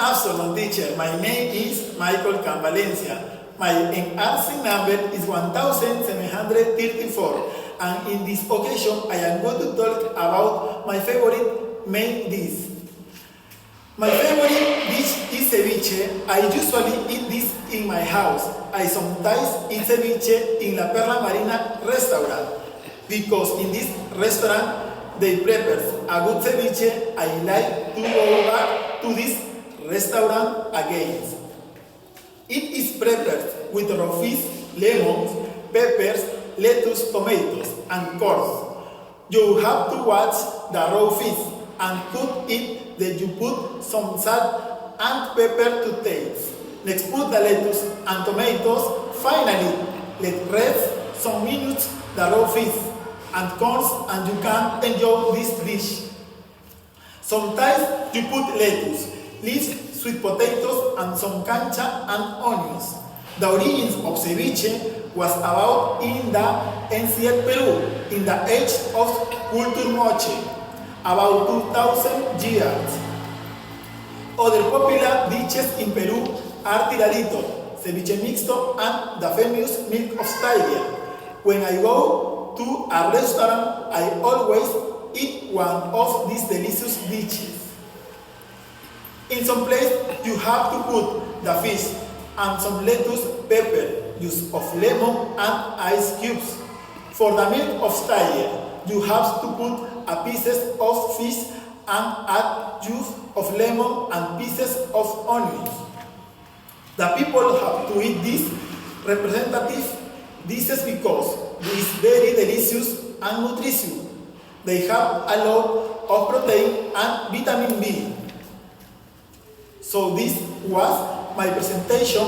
afternoon, teacher. My name is Michael Valencia. My NRC number is 1734, and in this occasion, I am going to talk about my favorite main dish. My favorite dish is ceviche. I usually eat this in my house. I sometimes eat ceviche in La Perla Marina restaurant, because in this restaurant, they prepare a good ceviche. I like to go back to this restaurant again. It is prepared with raw fish, lemons, peppers, lettuce, tomatoes, and corn. You have to wash the raw fish and cook it. Then you put some salt and pepper to taste. Next, put the lettuce and tomatoes. Finally, let rest some minutes the raw fish and corn, and you can enjoy this dish. Sometimes you put lettuce, leaves, sweet potatoes, and some cancha and onions. The origins of ceviche was about in the ancient Peru, in the age of culture moche, about 2,000 years. Other popular dishes in Peru are tiradito, ceviche mixto, and the famous milk of Styria. When I go to a restaurant, I always eat one of these delicious dishes. In some place, you have to put the fish and some lettuce, pepper, use of lemon and ice cubes. For the milk of Styria, you have to put a pieces of fish and add juice of lemon and pieces of onions. The people have to eat these representative dishes because it is very delicious and nutritious. They have a lot of protein and vitamin B. So this was my presentation.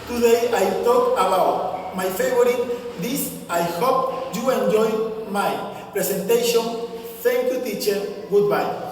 Today I talk about my favorite dish. I hope you enjoy my presentation. Thank you, teacher. Goodbye.